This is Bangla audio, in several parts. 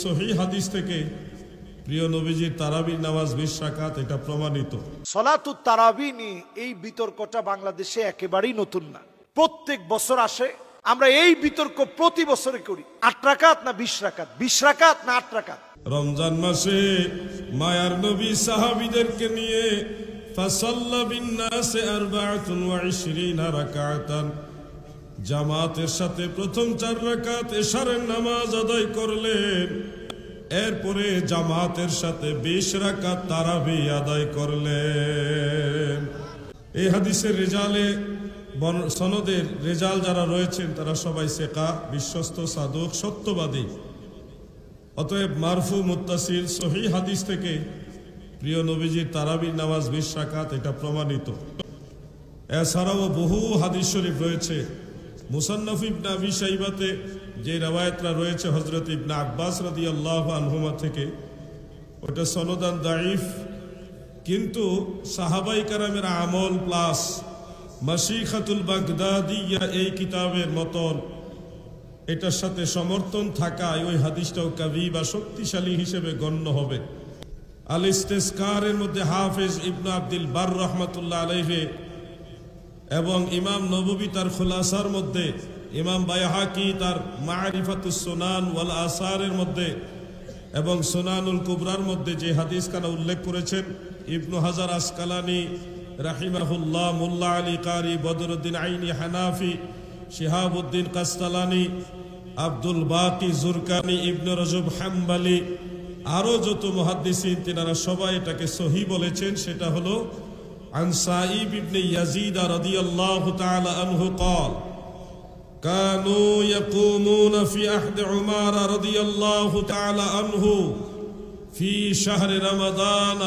সহিহ হাদিস থেকে প্রিয় নবীজির তারাবির নামাজ 20 রাকাত, এটা প্রমাণিত। সালাতুত তারাবি নিয়ে এই বিতর্কটা বাংলাদেশে একেবারেই নতুন না, প্রত্যেক বছর আসে। আমরা এই বিতর্ক প্রতি বছরে করি, 8 রাকাত না 20 রাকাত, 20 রাকাত না 8 রাকাত। রমজান মাসে মায়ার নবী সাহাবীদেরকে নিয়ে ফাসাল্লা বিন নাস 24 রাকাতান, জামাতের সাথে প্রথম 4 রাকাত এশারের নামাজ আদায় করলেন। এরপরে জামাতের সাথে 20 রাকাত তারাবি আদায় করলেন। এই হাদিসের রেজালে সনদের রেজাল যারা রয়েছেন তারা সবাই সেকা, বিশ্বস্ত, সাদুক, সত্যবাদী। অতএব মারফু, মুত্তাসিল, সহিহ হাদিস থেকে প্রিয় নবীজির তারাবির নামাজ 20 রাকাত, এটা প্রমাণিত। এছাড়াও বহু হাদিস শরীফ রয়েছে। মুসান্নাফ ইবনে আবি শাইবাতে যে রওয়ায়াতরা রয়েছে হযরত ইবনে আব্বাস রাদিয়াল্লাহু আনহুমা থেকে, ওটা সনদান দাঈফ, কিন্তু সাহাবায়ে কেরামের আমল প্লাস মাশিখাতুল বাগদাদিয়া এই কিতাবের মতন এটার সাথে সমর্থন থাকায় ওই হাদিসটাও কাবি বা শক্তিশালী হিসেবে গণ্য হবে। আল ইস্তিসকারের মধ্যে হাফেজ ইবনে আব্দুল বার রাহমাতুল্লাহ আলাইহি এবং ইমাম নববী তার খুলাসার মধ্যে, ইমাম বাইহাকি তার মারিফাতুস সুনান ওয়াল আসারের মধ্যে এবং সুনানুল কুবরার মধ্যে যে হাদিস খানা উল্লেখ করেছেন, ইবনু হাজার আসকালানি রাহিমাহুল্লাহ, মুল্লা আলী কারি, বদরুদ্দিন আইনি হানাফি, শিহাবুদ্দিন কাস্তালানি, আব্দুল বাকি জুরকানি, ইবনে রজব হাম্বলি, আরো যত মুহাদ্দিসিন তিনারা সবাই এটাকে সহিহ বলেছেন। সেটা হলো عن سعيد بن يزيد رضي الله تعالى عنه قال كانوا يقومون في عهد عمر رضي الله تعالى عنه في شهر رمضان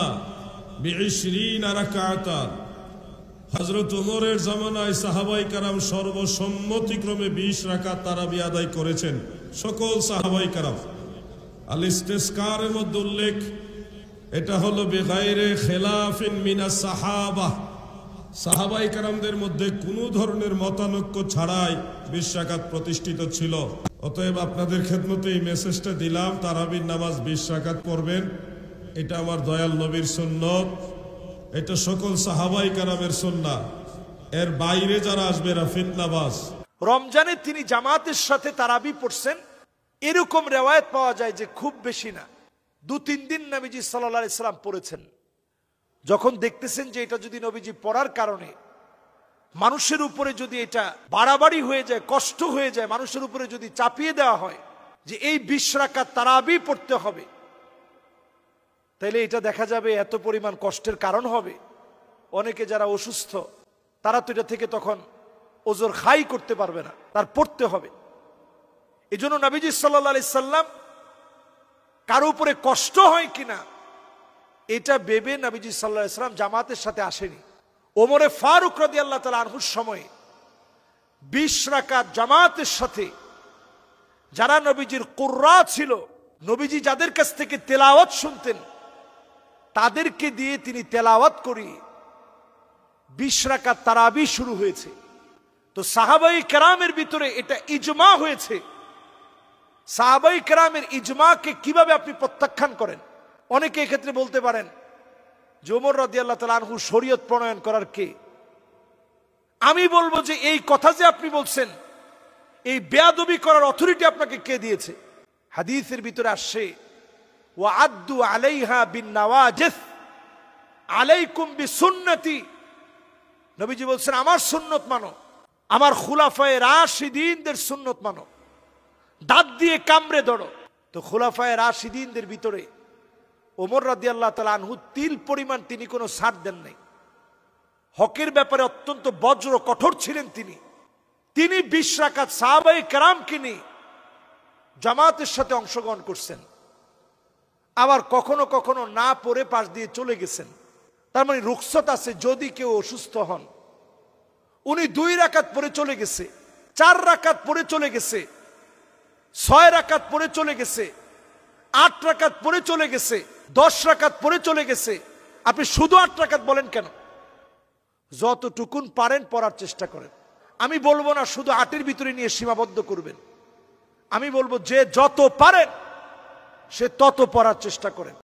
ب20 ركعة। হযরত ওমরের জামানায় সাহাবায়ে কেরাম সর্বসম্মতিক্রমে 20 রাকাত তারাবি আদায় করেছেন, সকল সাহাবায়ে কেরাম। আল ইস্তিসকারের মধ্যে উল্লেখ, এটা হলো বেগাইরে খেলাফিন মিনাস সাহাবা, সাহাবায়ে কেরামদের মধ্যে কোনো ধরনের মতানৈক্য ছাড়াই 20 রাকাত প্রতিষ্ঠিত ছিল। অতএব আপনাদের খেদমতে এই মেসেজটা দিলাম, তারাবির নামাজ 20 রাকাত পড়বেন। এটা আমার দয়াল নবীর সুন্নত, এটা সকল সাহাবায়ে কেরামের সুন্নাহ। এর বাইরে যারা আসবে এরা ফিতনাবাজ। রমজানে তিনি জামাতের সাথে তারাবি পড়ছেন, এরকম রিওয়ায়াত পাওয়া যায় যে খুব বেশি না, 2-3 দিন নবীজি সাল্লাল্লাহু আলাইহি সাল্লাম পড়েছেন। যখন দেখতেছেন যে এটা যদি নবীজি পড়ার কারণে মানুষের উপরে যদি এটা বাড়াবাড়ি হয়ে যায়, কষ্ট হয়ে যায়, মানুষের উপরে যদি চাপিয়ে দেওয়া হয় যে এই 20 রাকাত তারাবি পড়তে হবে, তাহলে এটা দেখা যাবে এত পরিমাণ কষ্টের কারণ হবে। অনেকে যারা অসুস্থ তারা তো এটা থেকে তখন ওজর খাই করতে পারবে না, তার পড়তে হবে। এজন্য নবীজি সাল্লাল্লাহু আলাইহি সাল্লাম কারো উপরে কষ্ট হয় কিনা এটা ভেবে নবীজি সাল্লাল্লাহু আলাইহি সাল্লাম জামাতের সাথে আসেনি। ওমরে ফারুক রাদিয়াল্লাহু তাআলা আনহুর সময়ে 20 রাকাত জামাতের সাথে যারা নবীজির কুররা ছিল, নবীজি যাদের কাছ থেকে তেলাওয়াত শুনতেন, তাদেরকে দিয়ে তিনি তেলাওয়াত করিয়ে 20 রাকাত তারাবি শুরু হয়েছে। তো সাহাবায়ে কেরামের ভিতরে এটা ইজমা হয়েছে। সাহাবায়ে কেরামের ইজমাকে কিভাবে আপনি প্রত্যাখ্যান করেন? অনেকে এক্ষেত্রে বলতে পারেন যে ওমর রাদিয়াল্লাহু তাআলা আনহু শরীয়ত প্রণয়ন করার কে? আমি বলবো যে এই কথা যে আপনি বলছেন, এই বেয়াদবি করার অথরিটি আপনাকে কে দিয়েছে? হাদিসের ভিতরে আসছে ওয়া আদ্দু আলাইহা বিন নওয়াজিস আলাইকুম বিসুন্নতি। নবীজি বলছেন আমার সুন্নত মানো, আমার খুলাফায়ে রাশিদিনদের সুন্নত মানো, দাঁত দিয়ে কামড়ে ধরো। তো খুলাফায়ে রাশিদিনদের ভিতরে ওমর রাদিয়াল্লাহু তাআলা আনহু তিল পরিমাণ তিনি কোনো ছাড় দেন নাই। হকের ব্যাপারে অত্যন্ত বজ্র কঠোর ছিলেন তিনি। 20 রাকাত সাহাবায়ে কেরামকে নিয়ে জামাতের সাথে অংশগ্রহণ করছেন, আবার কখনো কখনো না পড়ে পাশ দিয়ে চলে গেছেন। তার মানে রুখসত আছে, যদি কেউ অসুস্থ হন। উনি 2 রাকাত পড়ে চলে গেছে, 4 রাকাত পড়ে চলে গেছে, 6 রাকাত পড়ে চলে গেছে, 8 রাকাত পড়ে চলে গেছে, 10 রাকাত পড়ে চলে গেছে। আপনি শুধু 8 রাকাত বলেন কেন? যতটুকুন পারেন পড়ার চেষ্টা করেন। আমি বলবো না শুধু 8-এর ভিতরে নিয়ে সীমাবদ্ধ করবেন, আমি বলবো যে যত পারেন সে তত পড়ার চেষ্টা করেন।